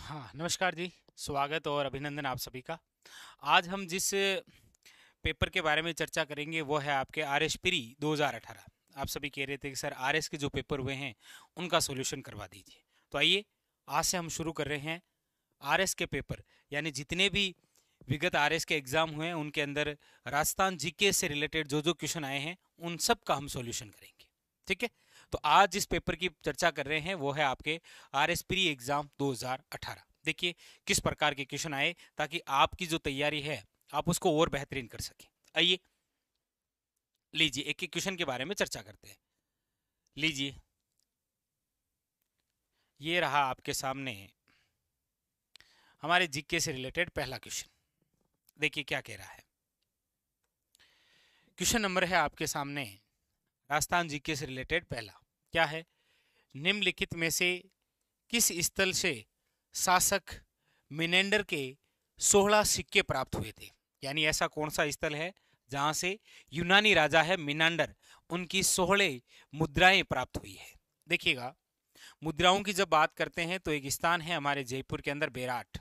हाँ, नमस्कार जी। स्वागत और अभिनंदन आप सभी का। आज हम जिस पेपर के बारे में चर्चा करेंगे वो है आपके आरएस प्री 2018। आप सभी कह रहे थे कि सर आरएस के जो पेपर हुए हैं उनका सॉल्यूशन करवा दीजिए। तो आइए आज से हम शुरू कर रहे हैं आरएस के पेपर, यानी जितने भी विगत आरएस के एग्जाम हुए हैं उनके अंदर राजस्थान जीके से रिलेटेड जो जो क्वेश्चन आए हैं उन सब का हम सॉल्यूशन करेंगे। ठीक है, तो आज जिस पेपर की चर्चा कर रहे हैं वो है आपके आरएस प्री एग्जाम 2018। देखिए किस प्रकार के क्वेश्चन आए ताकि आपकी जो तैयारी है आप उसको और बेहतरीन कर सकें। आइए लीजिए एक एक क्वेश्चन के बारे में चर्चा करते हैं। लीजिए, ये रहा आपके सामने हमारे जीके से रिलेटेड पहला क्वेश्चन। देखिए क्या कह रहा है। क्वेश्चन नंबर है आपके सामने राजस्थान जीके से रिलेटेड पहला। क्या है? निम्नलिखित में से किस स्थल से शासक मिनेंडर के 16 सिक्के प्राप्त हुए थे? यानी ऐसा कौन सा स्थल है जहां से यूनानी राजा है मिनांडर, उनकी 16 मुद्राएं प्राप्त हुई है? देखिएगा, मुद्राओं की जब बात करते हैं तो एक स्थान है हमारे जयपुर के अंदर बेराट।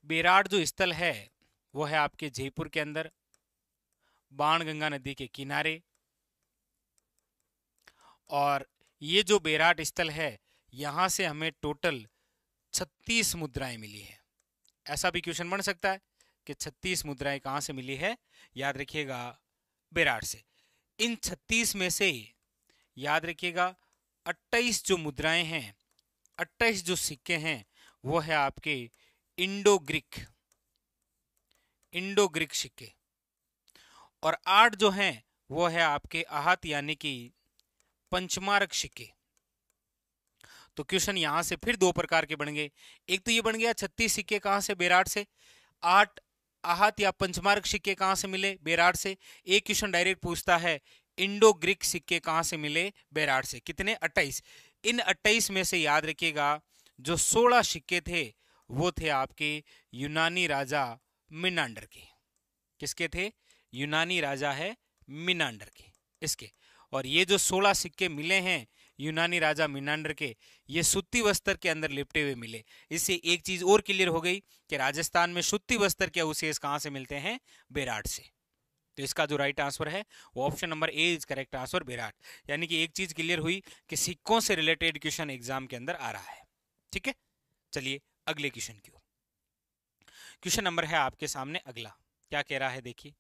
बेराट जो स्थल है वो है आपके जयपुर के अंदर बाणगंगा नदी के किनारे। और ये जो बेराट स्थल है यहां से हमें टोटल 36 मुद्राएं मिली है। ऐसा भी क्वेश्चन बन सकता है कि 36 मुद्राएं कहां से मिली है? याद रखिएगा बेराट से। इन 36 में से याद रखिएगा 28 जो मुद्राएं हैं, 28 जो सिक्के हैं वो है आपके इंडो ग्रीक सिक्के। और 8 जो हैं वो है आपके आहत यानी कि पंचमार्क सिक्के। तो क्वेश्चन यहां से फिर दो प्रकार के बन गए। एक तो ये बन गया 36 सिक्के कहां से? बेराट से। 8 आहत या पंचमार्क सिक्के कहां से मिले? बेराट से। एक क्वेश्चन डायरेक्ट पूछता है इंडो ग्रीक सिक्के कहां से मिले? बेराट से। कितने? 28। इन 28 में से याद रखिएगा जो 16 सिक्के थे वो थे आपके यूनानी राजा मिनांडर के। किसके थे? यूनानी राजा है मिनांडर के, इसके। और ये जो 16 सिक्के मिले हैं यूनानी राजा मिनांडर के, ये सूती वस्त्र के अंदर लिपटे हुए मिले। इससे एक चीज और क्लियर हो गई कि राजस्थान में सूती वस्त्र के अवशेष कहां से मिलते हैं? बेराट से। तो इसका जो राइट आंसर है वो option number A is correct answer, बेराट। यानी कि एक चीज क्लियर हुई कि सिक्कों से रिलेटेड क्वेश्चन एग्जाम के अंदर आ रहा है। ठीक है, चलिए अगले क्वेश्चन की ओर। क्वेश्चन नंबर है आपके सामने अगला। क्या कह रहा है देखिए।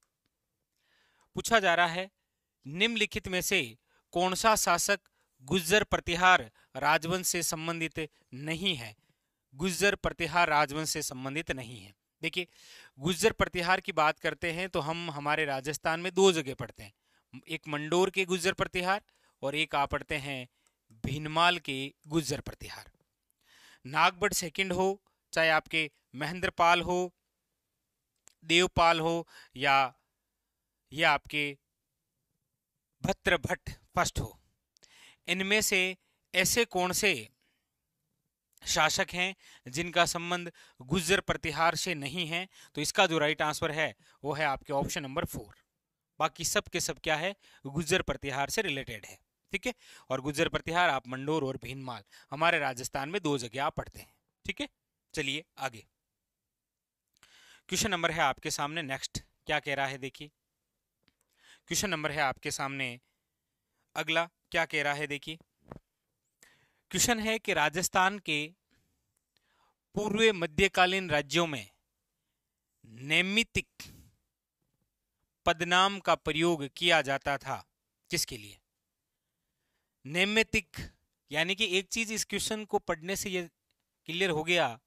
पूछा जा रहा है निम्नलिखित में से कौन सा शासक गुज्जर प्रतिहार राजवंश से संबंधित नहीं है? गुज्जर प्रतिहार राजवंश से संबंधित नहीं है। देखिए, गुज्जर प्रतिहार की बात करते हैं तो हम हमारे राजस्थान में दो जगह पढ़ते हैं। एक मंडोर के गुज्जर प्रतिहार और एक आप पढ़ते हैं भीनमाल के गुज्जर प्रतिहार। नागभट्ट सेकंड हो, चाहे आपके महेंद्रपाल हो, देवपाल हो, या ये आपके भद्रभट्ट फर्स्ट हो, इनमें से ऐसे कौन से शासक हैं जिनका संबंध गुज्जर प्रतिहार से नहीं है? तो इसका जो राइट आंसर है वो है आपके ऑप्शन नंबर 4। बाकी सब के सब क्या है? गुज्जर प्रतिहार से रिलेटेड है। ठीक है, और गुज्जर प्रतिहार आप मंडोर और भीनमाल हमारे राजस्थान में दो जगह आप पढ़ते हैं। ठीक है, चलिए आगे। क्वेश्चन नंबर है आपके सामने नेक्स्ट। क्या कह रहा है देखिए। क्वेश्चन नंबर है आपके सामने अगला। क्या कह रहा है देखिए। क्वेश्चन है कि राजस्थान के पूर्व मध्यकालीन राज्यों में नैमित्तिक पदनाम का प्रयोग किया जाता था, किसके लिए? नैमित्तिक यानी कि एक चीज इस क्वेश्चन को पढ़ने से ये क्लियर हो गया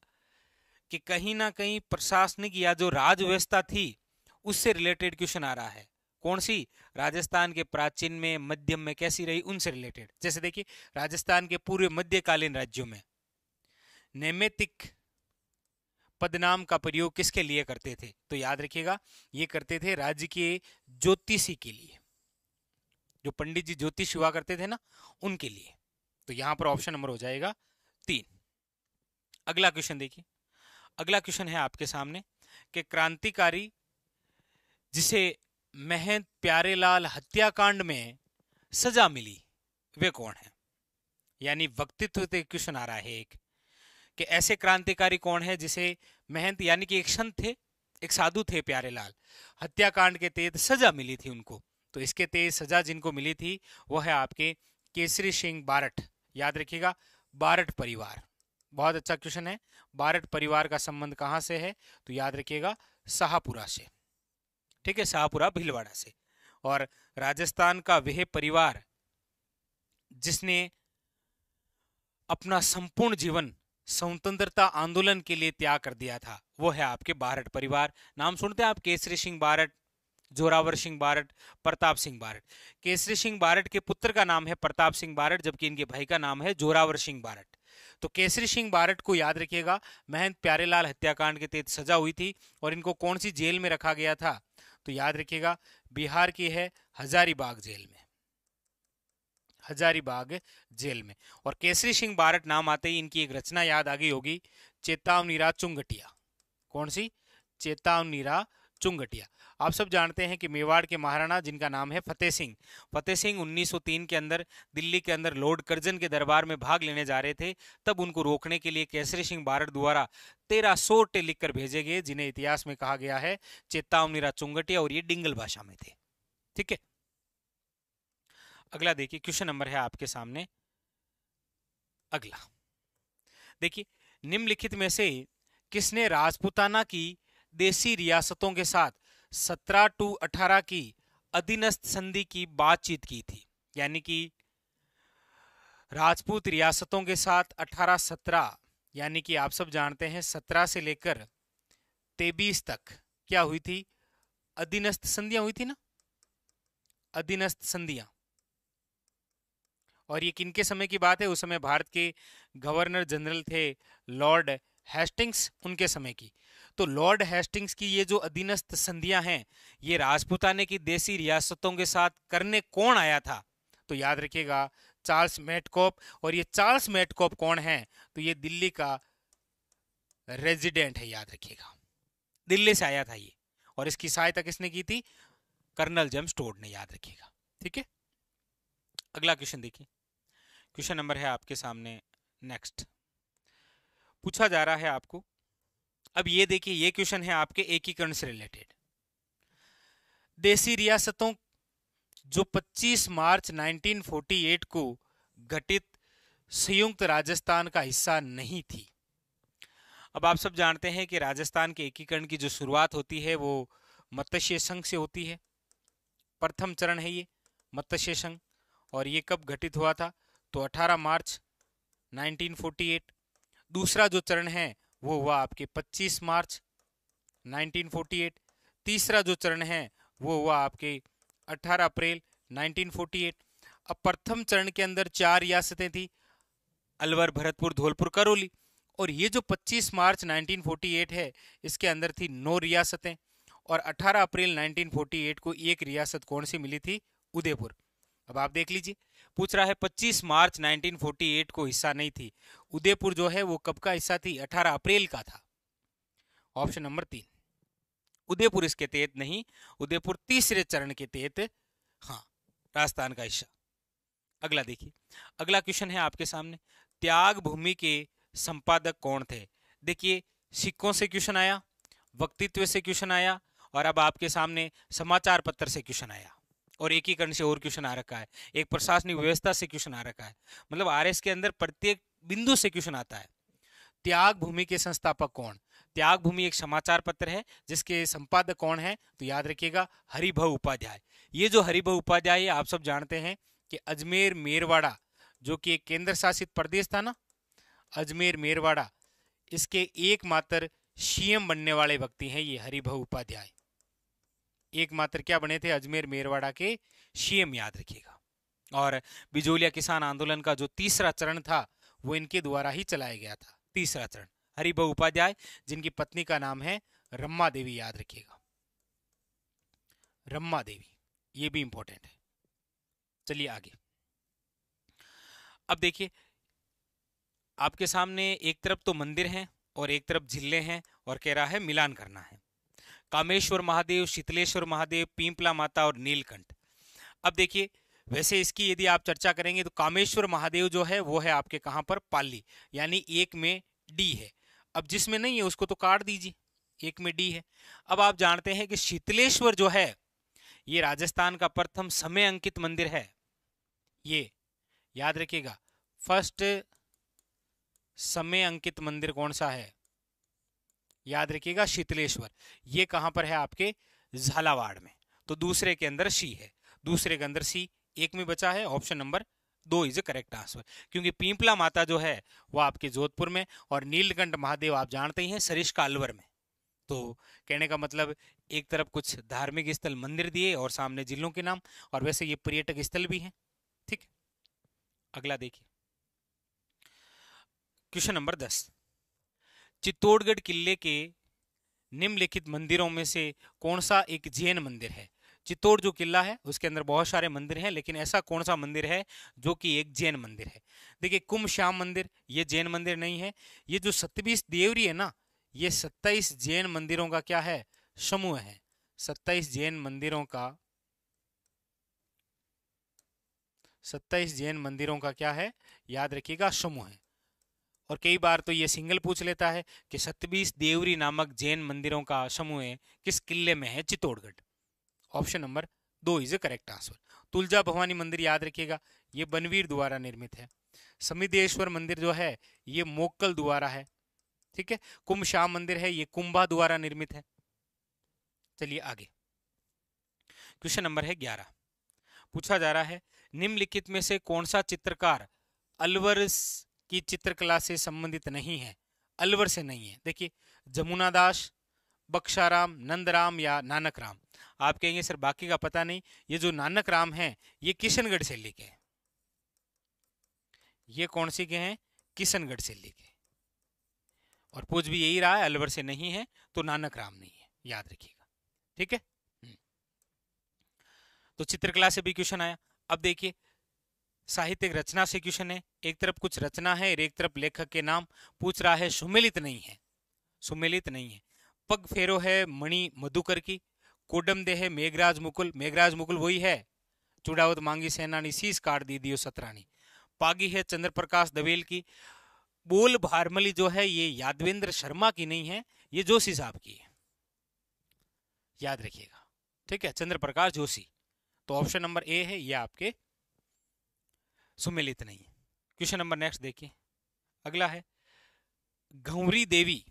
कि कहीं ना कहीं प्रशासनिक या जो राज व्यवस्था थी उससे रिलेटेड क्वेश्चन आ रहा है। कौन सी? राजस्थान के प्राचीन में, मध्यम में कैसी रही, उनसे रिलेटेड। जैसे देखिए, राजस्थान के पूर्व मध्यकालीन राज्यों में नैमित्तिक पदनाम का प्रयोग किसके लिए करते थे? तो याद रखिएगा ये करते थे राज्य के ज्योतिषी के लिए। जो पंडित जी ज्योतिष हुआ करते थे ना, उनके लिए। तो यहां पर ऑप्शन नंबर हो जाएगा 3। अगला क्वेश्चन देखिए। अगला क्वेश्चन है आपके सामने कि क्रांतिकारी जिसे महंत प्यारेलाल हत्याकांड में सजा मिली वे कौन है? यानी व्यक्तित्व पे क्वेश्चन आ रहा है एक कि ऐसे क्रांतिकारी कौन है जिसे महंत यानी कि एक संत थे, एक साधु थे प्यारेलाल, हत्याकांड के तहत सजा मिली थी उनको। तो इसके तहत सजा जिनको मिली थी वो है आपके केसरी सिंह बारठ। याद रखिएगा, बारठ परिवार, बहुत अच्छा क्वेश्चन है। बारठ परिवार का संबंध कहां से है? तो याद रखिएगा शाहपुरा से, ठीक है, शाहपुरा भीलवाड़ा से। और राजस्थान का वह परिवार जिसने अपना संपूर्ण जीवन स्वतंत्रता आंदोलन के लिए त्याग कर दिया था वो है आपके बारठ परिवार। नाम सुनते हैं आप? केसरी सिंह बारठ, जोरावर सिंह बारठ, प्रताप सिंह बारठ। केसरी सिंह बारठ के पुत्र का नाम है प्रताप सिंह बारठ, जबकि इनके भाई का नाम है जोरावर सिंह बारठ। तो केसरी सिंह बारठ को याद रखिएगा, महंत प्यारेलाल हत्याकांड के तहत सजा हुई थी और इनको कौन सी जेल में रखा गया था? तो याद रखिएगा बिहार की है हजारीबाग जेल में, हजारीबाग जेल में। और केसरी सिंह बारठ नाम आते ही इनकी एक रचना याद आ गई होगी, चेतावनीरा चुंगटिया। कौन सी? चेतावनीरा चुंगटिया। आप सब जानते हैं कि मेवाड़ के महाराणा जिनका नाम है फतेह सिंह, फतेह सिंह 1903 के अंदर दिल्ली के अंदर लॉर्ड कर्जन के दरबार में भाग लेने जा रहे थे, तब उनको रोकने के लिए केसरी सिंह बारठ द्वारा 13 सोटे लिखकर भेजे गए, जिन्हें इतिहास में कहा गया है चेतावनीरा चुंगटिया, और ये डिंगल भाषा में थे। ठीक है, अगला देखिए, क्वेश्चन नंबर है आपके सामने अगला। देखिए, निम्नलिखित में से किसने राजपूताना की देसी रियासतों के साथ 17 to 18 की अधीनस्थ संधि की बातचीत की थी? यानी कि राजपूत रियासतों के साथ 18-17, यानी कि आप सब जानते हैं 17 से लेकर 23 तक क्या हुई थी? अधीनस्थ संधियां हुई थी ना, अधीनस्थ संधियां। और ये किनके समय की बात है? उस समय भारत के गवर्नर जनरल थे लॉर्ड हेस्टिंग्स, उनके समय की। तो लॉर्ड हेस्टिंग्स की ये जो अधीनस्थ संधियां हैं, ये राजपूताने की देसी रियासतों के साथ करने कौन आया था? तो याद रखिएगा चार्ल्स मेटकॉप। और ये चार्ल्स मेटकॉप कौन है? तो ये दिल्ली का रेजिडेंट है, याद रखिएगा, दिल्ली से आया था ये। और इसकी सहायता किसने की थी? कर्नल जेम्स टोड ने, याद रखिएगा। ठीक है, अगला क्वेश्चन देखिए, क्वेश्चन नंबर है आपके सामने नेक्स्ट, पूछा जा रहा है आपको। अब ये देखिए, ये क्वेश्चन है आपके एकीकरण से रिलेटेड। देसी रियासतों जो 25 मार्च 1948 को गठित संयुक्त राजस्थान का हिस्सा नहीं थी। अब आप सब जानते हैं कि राजस्थान के एकीकरण की जो शुरुआत होती है वो मत्स्य संघ से होती है। प्रथम चरण है ये मत्स्य संघ, और ये कब गठित हुआ था? तो 18 मार्च 1948। दूसरा जो चरण है वो हुआ आपके 25 मार्च 1948। तीसरा जो चरण है वो हुआ आपके 18 अप्रैल 1948। अब प्रथम चरण के अंदर 4 रियासतें थी, अलवर, भरतपुर, धौलपुर, करौली। और ये जो 25 मार्च 1948 है, इसके अंदर थी 9 रियासतें। और 18 अप्रैल 1948 को एक रियासत कौन सी मिली थी? उदयपुर। अब आप देख लीजिए, पूछ रहा है 25 मार्च 1948 को हिस्सा नहीं थी। उदयपुर जो है वो कब का हिस्सा थी? 18 अप्रैल का था। ऑप्शन नंबर 3, उदयपुर इसके तहत नहीं, उदयपुर तीसरे चरण के तहत हाँ राजस्थान का हिस्सा। अगला देखिए, अगला क्वेश्चन है आपके सामने, त्याग भूमि के संपादक कौन थे? देखिए, सिक्कों से क्वेश्चन आया, व्यक्तित्व से क्वेश्चन आया, और अब आपके सामने समाचार पत्र से क्वेश्चन आया, और एकीकरण से और क्वेश्चन आ रखा है, एक प्रशासनिक व्यवस्था से क्वेश्चन आ रखा है। मतलब आरएस के अंदर प्रत्येक बिंदु से क्वेश्चन आता है। त्याग भूमि के संस्थापक कौन? त्याग भूमि एक समाचार पत्र है जिसके संपादक कौन है? तो याद रखिएगा हरिभव उपाध्याय। ये जो हरिभव उपाध्याय है, आप सब जानते हैं कि अजमेर मेरवाड़ा जो कि एक केंद्र शासित प्रदेश था ना, अजमेर मेरवाड़ा, इसके एकमात्र सीएम बनने वाले व्यक्ति हैं ये हरिभव उपाध्याय। एकमात्र क्या बने थे? अजमेर मेरवाड़ा के सीएम, याद रखिएगा। और बिजोलिया किसान आंदोलन का जो तीसरा चरण था वो इनके द्वारा ही चलाया गया था, तीसरा चरण। हरिभव उपाध्याय, जिनकी पत्नी का नाम है रम्मा देवी, याद रखिएगा, रम्मा देवी, ये भी इंपॉर्टेंट है। चलिए आगे। अब देखिए, आपके सामने एक तरफ तो मंदिर हैं और एक तरफ झीलें हैं, और कह रहा है मिलान करना है। कामेश्वर महादेव, शीतलेश्वर महादेव, पीपला माता और नीलकंठ। अब देखिए, वैसे इसकी यदि आप चर्चा करेंगे तो कामेश्वर महादेव जो है वो है आपके कहां पर? पाली, यानी एक में डी है। अब जिसमें नहीं है उसको तो काट दीजिए, एक में डी है। अब आप जानते हैं कि शीतलेश्वर जो है ये राजस्थान का प्रथम समय अंकित मंदिर है। ये याद रखिएगा, फर्स्ट समय अंकित मंदिर कौन सा है, याद रखिएगा शीतलेश्वर। ये कहां पर है, आपके झालावाड़ में। तो दूसरे के अंदर सी है, दूसरे के अंदर सी, एक में बचा है, option number 2 is correct answer. क्योंकि पिंपला माता जो है वो आपके जोधपुर में, और नीलकंठ महादेव आप जानते ही हैं सरिस्का अलवर में। तो कहने का मतलब एक तरफ कुछ धार्मिक स्थल मंदिर दिए और सामने जिलों के नाम, और वैसे ये पर्यटक स्थल भी हैं। ठीक, अगला देखिए क्वेश्चन नंबर 10। चित्तौड़गढ़ किले के निम्नलिखित मंदिरों में से कौन सा एक जैन मंदिर है। चित्तौड़ जो किला है उसके अंदर बहुत सारे मंदिर हैं, लेकिन ऐसा कौन सा मंदिर है जो कि एक जैन मंदिर है। देखिए कुंभ श्याम मंदिर, ये जैन मंदिर नहीं है। ये जो 27 देवरी है ना, ये 27 जैन मंदिरों का क्या है, समूह है। 27 जैन मंदिरों का, 27 जैन मंदिरों का क्या है, याद रखिएगा, समूह है। और कई बार तो ये सिंगल पूछ लेता है कि 27 देवरी नामक जैन मंदिरों का समूह किस किले में है, Chittorgarh. Option number 2 is correct answer. Tulja Bhavani मंदिर याद रखिएगा, ये बनवीर द्वारा निर्मित है। समिदेश्वर मंदिर जो है ये मोक्कल द्वारा है। ठीक है, कुंभ श्याम मंदिर है ये कुंभा द्वारा निर्मित है। चलिए आगे, क्वेश्चन नंबर है 11। पूछा जा रहा है निम्नलिखित में से कौन सा चित्रकार अलवर की चित्रकला से संबंधित नहीं है, अलवर से नहीं है। देखिए जमुना दास, बख्शाराम, नंदराम या नानक राम। आप कहेंगे सर बाकी का पता नहीं। ये जो नानक राम है ये किशनगढ़ से लिखे हैं। ये कौन सी के हैं, किशनगढ़ से लिखे। और पूछ भी यही रहा है, अलवर से नहीं है तो नानक राम नहीं है, याद रखिएगा। ठीक है, तो चित्रकला से भी क्वेश्चन आया। अब देखिए साहित्यिक रचना से क्वेश्चन है। एक तरफ कुछ रचना है और एक तरफ लेखक के नाम पूछ रहा है। सुमेलित नहीं है, सुमेलित नहीं है। पग फेरो है मणि मधुकर की, कोडम दे है मेघराज मुकुल, मेघराज मुकुल वही है, चुड़ावत मांगी सेनानी शीश काट दी दियो सतरानी। पागी है चंद्र प्रकाश दवेल की। बोल भारमली जो है ये यादवेंद्र शर्मा की नहीं है, ये जोशी साहब की है, याद रखिएगा। ठीक है, चंद्र प्रकाश जोशी। तो ऑप्शन नंबर ए है, ये आपके सुमेलित नहीं है। क्वेश्चन नंबर नेक्स्ट देखिए, अगला है घंवरी देवी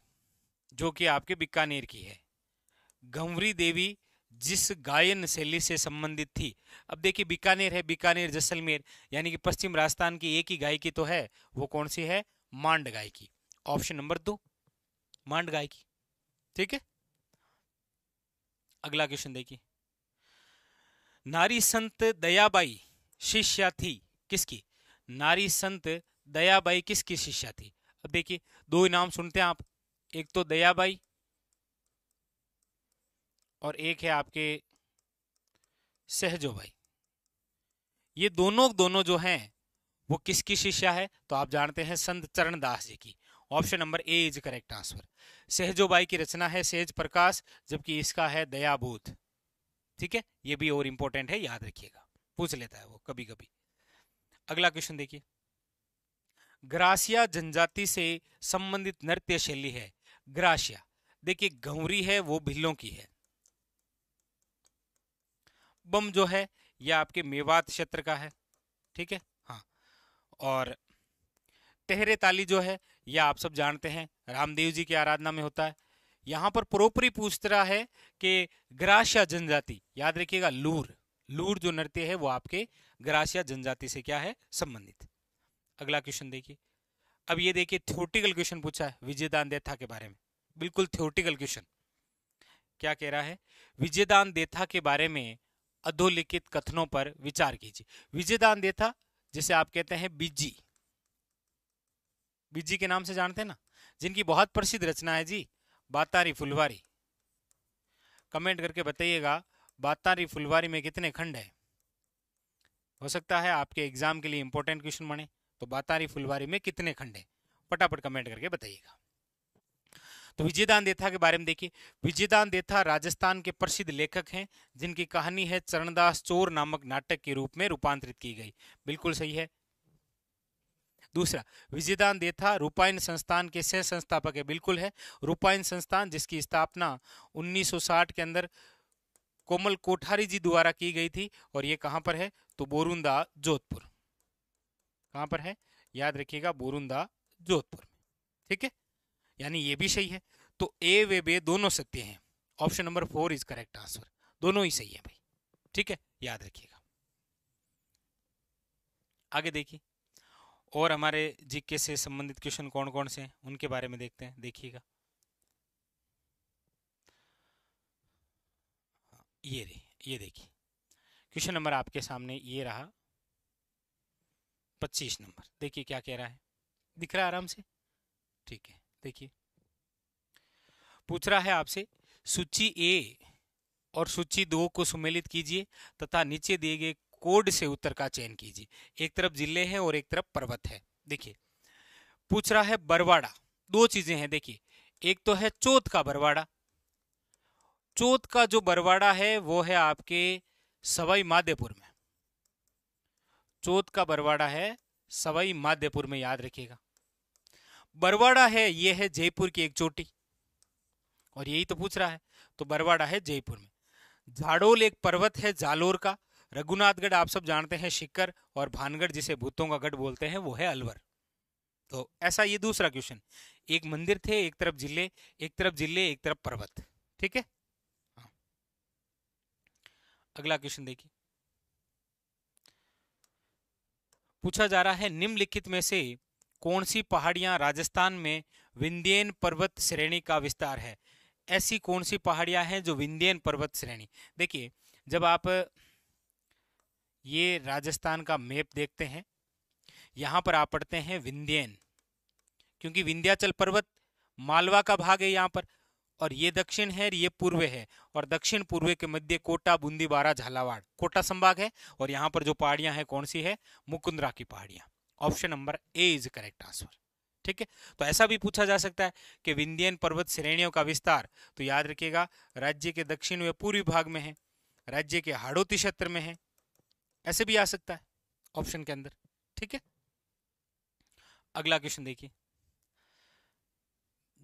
जो कि आपके बीकानेर की है। घंवरी देवी जिस गायन शैली से संबंधित थी। अब देखिए बीकानेर है, बीकानेर जैसलमेर यानी कि पश्चिम राजस्थान की एक ही गायकी तो है, वो कौन सी है, मांड गायकी। ऑप्शन नंबर 2 मांड गायकी। ठीक है, अगला क्वेश्चन देखिए, नारी संत दयाबाई शिष्या थी किसकी। नारी संत दयाबाई किसकी शिष्या थी। अब देखिए दो नाम सुनते हैं आप, एक तो दयाबाई और एक है आपके सहजोबाई। ये दोनों जो हैं वो किसकी शिष्या है, तो आप जानते हैं संत चरणदास जी की। Option number A is correct answer. Sahjobai की रचना है सेज प्रकाश, जबकि इसका है दयाबोध। ठीक है, ये भी और इंपॉर्टेंट है, याद रखिएगा, पूछ लेता है वो कभी कभी। अगला क्वेश्चन देखिए, ग्रासिया जनजाति से संबंधित नृत्य शैली है। ग्रासिया, देखिए घंवरी है वो भिल्लों की है। बम जो है यह आपके मेवात क्षेत्र का है। ठीक है, हाँ। और तेहरे ताली जो है यह आप सब जानते हैं रामदेव जी की आराधना में होता है। यहां पर प्रोपरी पूछ रहा है कि ग्रासिया जनजाति, याद रखिएगा लूर, लूर जो नृत्य है वो आपके ग्रासिया जनजाति से क्या है, संबंधित। अगला क्वेश्चन देखिए, अब ये देखिए थ्योरेटिकल क्वेश्चन पूछा है विजयदान देथा के बारे में, बिल्कुल थ्योरेटिकल क्वेश्चन। क्या कह रहा है, विजयदान देथा के बारे में अधोलिखित कथनों पर विचार कीजिए। विजयदान देथा जिसे आप कहते हैं बिज्जी, बिज्जी के नाम से जानते हैं ना, जिनकी बहुत प्रसिद्ध रचना है जी बातारी फुलवारी। कमेंट करके बताइएगा बातारी फुलवारी में कितने खंड है। हो सकता है आपके एग्जाम के लिए इंपॉर्टेंट क्वेश्चन बने, तो बातारी फुलवारी में कितने खंड है, फटाफट कमेंट करके बताइएगा। तो विजयदान देथा के बारे में देखिए, विजयदान देथा राजस्थान के प्रसिद्ध लेखक हैं जिनकी कहानी है चरणदास चोर नामक नाटक के रूप में रूपांतरित की गई। बिल्कुल सही है। दूसरा, विजयदान देथा रूपायन संस्थान के सह संस्थापक है, बिल्कुल है। रूपायन संस्थान जिसकी स्थापना 1960 के अंदर कोमल कोठारी जी द्वारा की गई थी, और ये कहां पर है, तो बोरुंदा जोधपुर। कहां पर है, याद रखिएगा, बोरुंदा जोधपुर में। ठीक है, यानी ये भी सही है। तो ए व बे दोनों सत्य हैं। Option number 4 is correct answer, दोनों ही सही है भाई। ठीक है, याद रखिएगा। आगे देखिए, और हमारे जीके से संबंधित क्वेश्चन कौन कौन से हैं उनके बारे में देखते हैं, देखिएगा। ये देखिए, क्वेश्चन नंबर आपके सामने ये रहा 25 नंबर। देखिए क्या कह रहा है, दिख रहा है आराम से? ठीक है, देखिए पूछ रहा है आपसे, सूची ए और सूची 2 को सुमेलित कीजिए तथा नीचे दिए गए कोड से उत्तर का चयन कीजिए। एक तरफ जिले हैं और एक तरफ पर्वत है। देखिए पूछ रहा है बरवाड़ा, दो चीजें हैं। देखिए, एक तो है चौथ का बरवाड़ा। चौथ का जो बरवाड़ा है वो है आपके सवाई माधोपुर में। चौथ का बरवाड़ा है सवाई माधोपुर में, याद रखिएगा। बरवाड़ा है ये है जयपुर की एक चोटी, और यही तो पूछ रहा है, तो बरवाड़ा है जयपुर में। झाड़ोल एक पर्वत है जालोर का। रघुनाथगढ़ आप सब जानते हैं शिखर, और भानगढ़ जिसे भूतों का गढ़ बोलते हैं वो है अलवर। तो ऐसा ये दूसरा क्वेश्चन, एक मंदिर थे, एक तरफ जिले, एक तरफ जिले, एक तरफ पर्वत। ठीक है, हाँ। अगला क्वेश्चन देखिए, पूछा जा रहा है निम्नलिखित में से कौन सी पहाड़ियां राजस्थान में विंध्यन पर्वत श्रेणी का विस्तार है। ऐसी कौन सी पहाड़ियां हैं जो विंध्यन पर्वत श्रेणी। देखिए, जब आप ये राजस्थान का मैप देखते हैं, यहां पर आप पढ़ते हैं विंध्यन, क्योंकि विंध्याचल पर्वत मालवा का भाग है यहाँ पर, और ये दक्षिण है, ये पूर्व है, और दक्षिण पूर्व के मध्य कोटा, बूंदी, बारा, झालावाड़, कोटा संभाग है। और यहाँ पर जो पहाड़ियां हैं कौन सी है, मुकुंदरा की पहाड़ियां। Option number A is correct answer. ठीक है, तो ऐसा भी पूछा जा सकता है कि विंध्यन पर्वत श्रेणियों का विस्तार, तो याद रखिएगा राज्य के दक्षिण व पूर्वी भाग में है, राज्य के हाड़ौती क्षेत्र में है, ऐसे भी आ सकता है ऑप्शन के अंदर। ठीक है, अगला क्वेश्चन देखिए,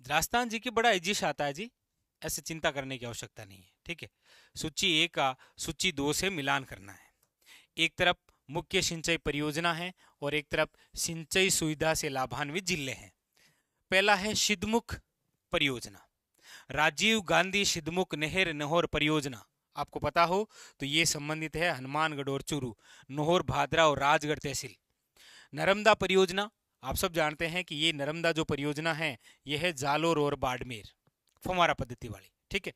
राजस्थान जी की बड़ा इजिश आता है जी, ऐसे चिंता करने की आवश्यकता नहीं है। ठीक है, सूची ए का सूची 2 से मिलान करना है। एक तरफ मुख्य सिंचाई परियोजना है और एक तरफ सिंचाई सुविधा से लाभान्वित जिले हैं। पहला है सिद्धमुख परियोजना, राजीव गांधी सिद्धमुख नहर नहर परियोजना। आपको पता हो तो ये संबंधित है हनुमानगढ़ और चूरू, नहर भादरा और राजगढ़ तहसील। नर्मदा परियोजना, आप सब जानते हैं कि ये नर्मदा जो परियोजना है ये है जालोर और बाड़मेर, फुवारा पद्धति वाली। ठीक है,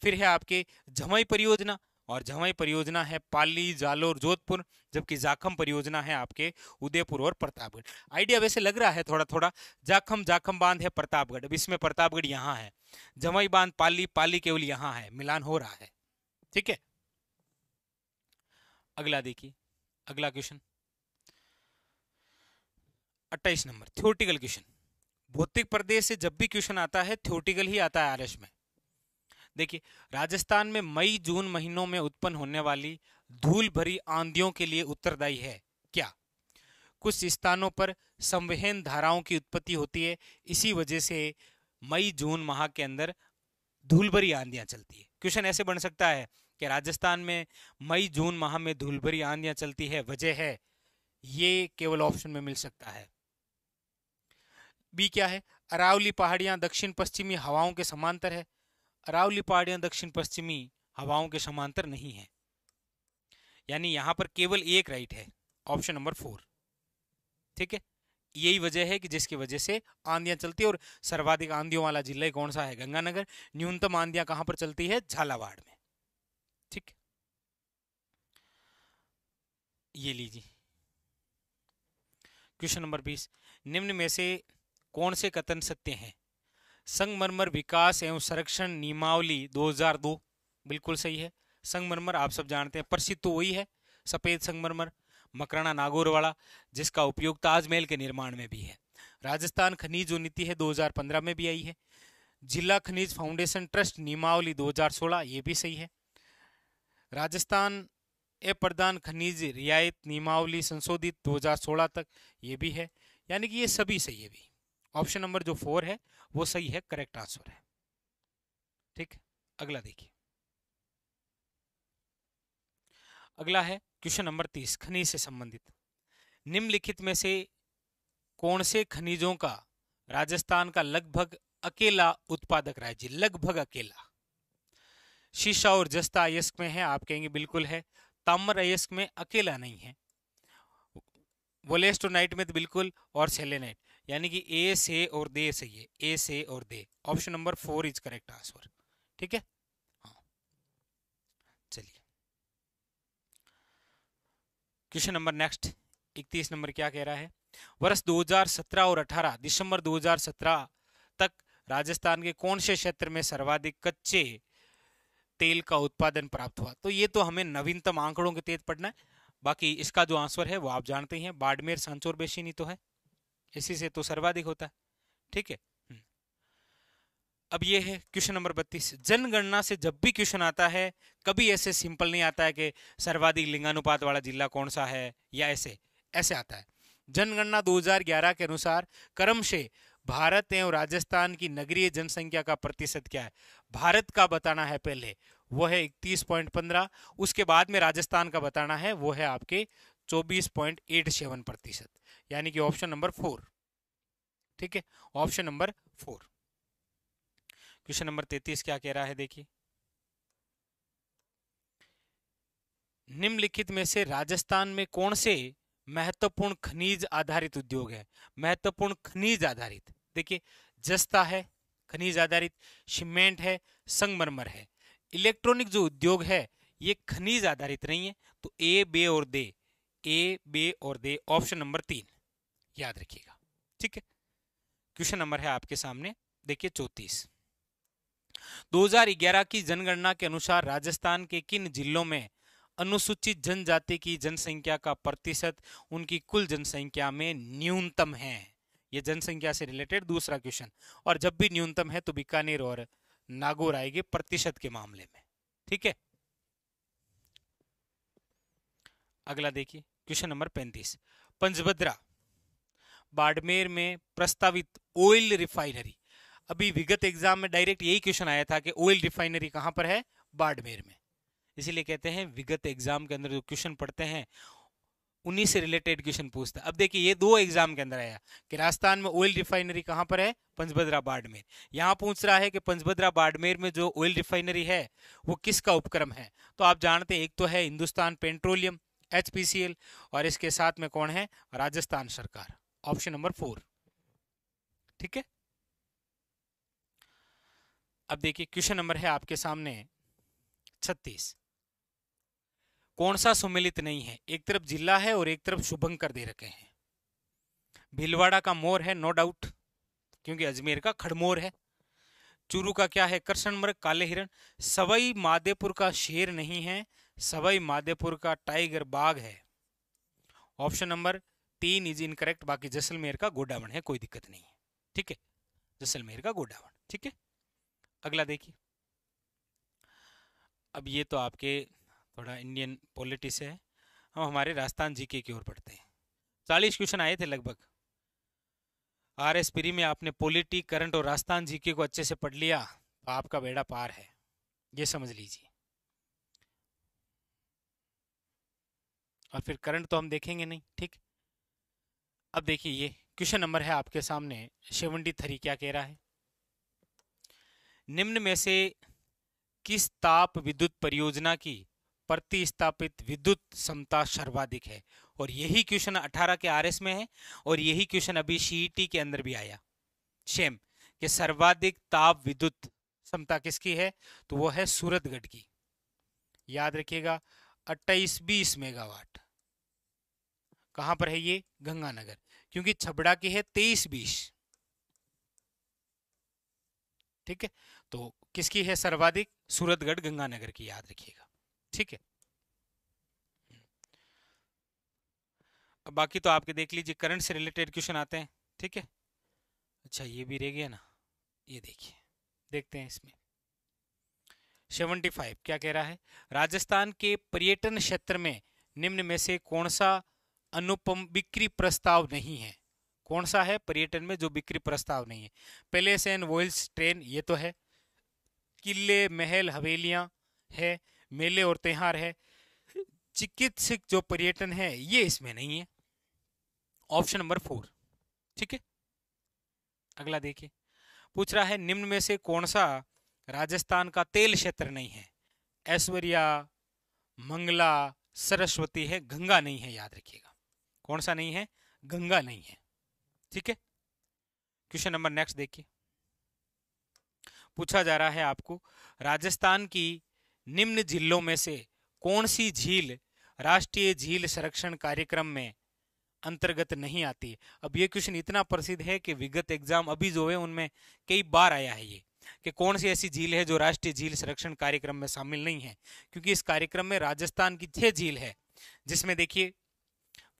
फिर है आपके झमई परियोजना, और झमई परियोजना है पाली, जालोर, जोधपुर, जबकि जाखम परियोजना है आपके उदयपुर और प्रतापगढ़। आइडिया वैसे लग रहा है थोड़ा थोड़ा, जाखम जाखम बांध है प्रतापगढ़, अब इसमें प्रतापगढ़ यहाँ है, झमई बांध पाली, पाली केवल यहाँ है, मिलान हो रहा है। ठीक है, अगला देखिए, अगला क्वेश्चन 28 नंबर, थ्योरेटिकल क्वेश्चन। भौतिक प्रदेश से जब भी क्वेश्चन आता है थ्योरेटिकल ही आता है आरएस में। देखिए, राजस्थान में मई जून महीनों में उत्पन्न होने वाली धूल भरी आंधियों के लिए उत्तरदायी है क्या। कुछ स्थानों पर संवहन धाराओं की उत्पत्ति होती है, इसी वजह से मई जून माह के अंदर धूल भरी आंधियां चलती है। क्वेश्चन ऐसे बन सकता है कि राजस्थान में मई जून माह में धूल भरी आंधियां चलती है, वजह है, ये केवल ऑप्शन में मिल सकता है। बी क्या है, अरावली पहाड़ियां दक्षिण पश्चिमी हवाओं के समांतर है। अरावली पहाड़ियां दक्षिण पश्चिमी हवाओं के समांतर नहीं है, यानी यहां पर केवल एक राइट है, ऑप्शन नंबर 4। ठीक है, यही वजह है कि जिसकी वजह से आंधियां चलती है, और सर्वाधिक आंधियों वाला जिला कौन सा है, गंगानगर। न्यूनतम आंधियां कहां पर चलती है, झालावाड़ में। ठीक, ये लीजिए क्वेश्चन नंबर 20, निम्न में से कौन से कथन सत्य हैं। संगमरमर विकास एवं संरक्षण नियमावली 2002 बिल्कुल सही है। संगमरमर आप सब जानते हैं, प्रसिद्ध तो वही है सफेद संगमरमर, मकराना नागौर वाला, जिसका उपयोग ताजमहल के निर्माण में भी है। राजस्थान खनिज जो नीति है 2015 में भी आई है। जिला खनिज फाउंडेशन ट्रस्ट नियमावली 2016, ये भी सही है। राजस्थान प्रधान खनिज रियायत नियमावली संशोधित 2016 तक, ये भी है। यानी कि ये सभी सही है भी। ऑप्शन नंबर जो 4 है वो सही है, करेक्ट आंसर है। ठीक, अगला देखिए। अगला है क्वेश्चन नंबर 30, खनिज से संबंधित। निम्नलिखित में से कौन से खनिजों का राजस्थान का लगभग अकेला उत्पादक राज्य, लगभग अकेला? शीशा और जस्ता अयस्क में है, आप कहेंगे बिल्कुल है। ताम्र अयस्क में अकेला नहीं है। वोलेस्टोनाइट में तो बिल्कुल, और सेलेनाइट, यानी कि ए से और दे सही है, ए से और दे। Option number 4 is correct answer. ठीक है, हाँ चलिए क्वेश्चन नंबर नेक्स्ट 31 नंबर क्या कह रहा है? वर्ष 2017 और 18, दिसंबर 2017 तक राजस्थान के कौन से क्षेत्र में सर्वाधिक कच्चे तेल का उत्पादन प्राप्त हुआ? तो ये तो हमें नवीनतम आंकड़ों के तहत पढ़ना है, बाकी इसका जो आंसर है वो आप जानते ही हैं, बाड़मेर सांचौर बेसिन ही तो है, इसी से तो सर्वाधिक होता है। ठीक है, अब ये है क्वेश्चन नंबर 32। जनगणना से जब भी क्वेश्चन आता है, कभी ऐसे सिंपल नहीं आता है कि सर्वाधिक लिंगानुपात वाला जिला कौन सा है, या ऐसे ऐसे आता है। जनगणना 2011 के अनुसार क्रमशः भारत एवं राजस्थान की नगरीय जनसंख्या का प्रतिशत क्या है? भारत का बताना है पहले, वो है 31.15। उसके बाद में राजस्थान का बताना है, वो है आपके 24.87%, यानी कि ऑप्शन नंबर 4। ठीक है, ऑप्शन नंबर 4। क्वेश्चन नंबर 33 क्या कह रहा है, देखिए। निम्नलिखित में से राजस्थान में कौन से महत्वपूर्ण खनिज आधारित उद्योग है? महत्वपूर्ण खनिज आधारित, देखिए, जस्ता है खनिज आधारित, सीमेंट है, संगमरमर है। इलेक्ट्रॉनिक जो उद्योग है ये खनिज आधारित नहीं है, तो ए बे और दे, ए बे और दे, ऑप्शन नंबर 3 याद रखिएगा। ठीक है, क्वेश्चन नंबर है आपके सामने, देखिए 34। 2011 की जनगणना के अनुसार राजस्थान के किन जिलों में अनुसूचित जनजाति की जनसंख्या का प्रतिशत उनकी कुल जनसंख्या में न्यूनतम है? यह जनसंख्या से रिलेटेड दूसरा क्वेश्चन, और जब भी न्यूनतम है तो बीकानेर और नागौर आएंगे प्रतिशत के मामले में। ठीक है, अगला देखिए क्वेश्चन नंबर 35। पंचभद्रा बाड़मेर में प्रस्तावित ऑयल रिफाइनरी, अभी विगत एग्जाम में डायरेक्ट यही क्वेश्चन आया था कि ऑयल रिफाइनरी कहां पर है? बाड़मेर में। इसीलिए कहते हैं विगत एग्जाम के अंदर जो क्वेश्चन पढ़ते हैं उन्हीं से रिलेटेड क्वेश्चन पूछता है। अब देखिए ये 2 एग्जाम के अंदर आया कि राजस्थान में ऑयल रिफाइनरी कहां पर है? पंचभद्रा बाड़मेर। यहां पूछ रहा है कि पंचभद्रा बाड़मेर में जो ऑयल रिफाइनरी है वो किसका उपक्रम है? तो आप जानते हैं एक तो है हिंदुस्तान पेट्रोलियम HPCL, और इसके साथ में कौन है? राजस्थान सरकार, ऑप्शन नंबर 4। ठीक है, अब देखिए क्वेश्चन नंबर है आपके सामने 36। कौन सा सुमेलित नहीं है? एक तरफ जिला है और एक तरफ शुभंकर दे रखे हैं। भीलवाड़ा का मोर है, नो डाउट, क्योंकि अजमेर का खड़मोर है। चूरू का क्या है? कृष्णमृग, काले हिरण। सवाई माधोपुर का शेर नहीं है, सवाई माधोपुर का टाइगर बाघ है। ऑप्शन नंबर 3 इज इनकरेक्ट, बाकी जैसलमेर का गोडावण है, कोई दिक्कत नहीं है। ठीक है, जैसलमेर का गोडावण। ठीक है, अगला देखिए। अब ये तो आपके थोड़ा इंडियन पॉलिटिक्स है, हम हमारे राजस्थान जीके की ओर पढ़ते हैं। 40 क्वेश्चन आए थे लगभग। RS प्री में आपने पॉलिटी, करंट और राजस्थान जीके को अच्छे से पढ़ लिया तो आपका बेड़ा पार है, ये समझ लीजिए। और फिर करंट तो हम देखेंगे नहीं। ठीक, अब देखिए ये क्वेश्चन नंबर है आपके सामने 73, क्या कह रहा है? निम्न में से किस ताप विद्युत परियोजना की प्रतिस्थापित विद्युत क्षमता सर्वाधिक है? और यही क्वेश्चन 18 के RS में है, और यही क्वेश्चन अभी CET के अंदर भी आया सेम, कि सर्वाधिक ताप विद्युत क्षमता किसकी है? तो वो है सूरतगढ़ की। याद रखिएगा 2820 मेगावाट। कहां पर है ये? गंगानगर, क्योंकि छबड़ा की है 2320। ठीक है, तो किसकी है सर्वाधिक? सूरतगढ़ गंगानगर की, याद रखिएगा। ठीक है, अब बाकी तो आपके देख लीजिए, करंट से रिलेटेड क्वेश्चन आते हैं। ठीक है, अच्छा ये भी रह गया ना, ये देखिए, देखते हैं इसमें 75 क्या कह रहा है? राजस्थान के पर्यटन क्षेत्र में निम्न में से कौन सा अनुपम बिक्री प्रस्ताव नहीं है? कौन सा है पर्यटन में जो बिक्री प्रस्ताव नहीं है? पैलेस एंड वॉइल्स ट्रेन, ये तो है। किले महल हवेलियां है, मेले और त्योहार है। चिकित्सक जो पर्यटन है ये इसमें नहीं है, ऑप्शन नंबर 4। ठीक है, अगला देखिए। पूछ रहा है निम्न में से कौन सा राजस्थान का तेल क्षेत्र नहीं है? ऐश्वर्या, मंगला, सरस्वती है, गंगा नहीं है, याद रखिएगा। कौन सा नहीं है? गंगा नहीं है। ठीक है, क्वेश्चन नंबर नेक्स्ट देखिए। पूछा जा रहा है आपको राजस्थान की निम्न झीलों में से कौन सी झील राष्ट्रीय झील संरक्षण कार्यक्रम में अंतर्गत नहीं आती है? अब ये क्वेश्चन इतना प्रसिद्ध है कि विगत एग्जाम अभी जो है उनमें कई बार आया है ये, कि कौन सी ऐसी झील है जो राष्ट्रीय झील संरक्षण कार्यक्रम में शामिल नहीं है। क्योंकि इस कार्यक्रम में राजस्थान की 6 झील है, जिसमें देखिए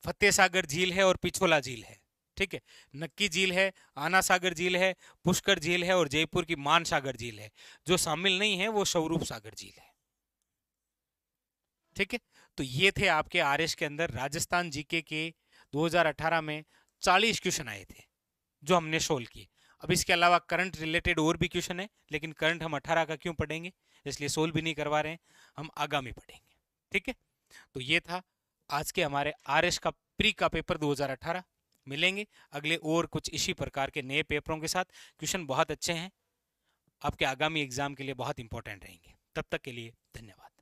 फतेह सागर झील है और पिछोला झील है। ठीक है, नक्की झील है, आना सागर झील है, पुष्कर झील है और जयपुर की मान सागर झील है। जो शामिल नहीं है वो स्वरूप सागर झील है। ठीक है, तो ये थे आपके आरएस के अंदर राजस्थान जीके के 2018 में 40 क्वेश्चन आए थे जो हमने सोल्व किए। अब इसके अलावा करंट रिलेटेड और भी क्वेश्चन है, लेकिन करंट हम 18 का क्यों पढ़ेंगे, इसलिए सोल्व भी नहीं करवा रहे हैं, हम आगामी पढ़ेंगे। ठीक है, तो ये था आज के हमारे आरएस का प्री का पेपर 2018। मिलेंगे अगले और कुछ इसी प्रकार के नए पेपरों के साथ। क्वेश्चन बहुत अच्छे हैं, आपके आगामी एग्जाम के लिए बहुत इंपॉर्टेंट रहेंगे। तब तक के लिए धन्यवाद।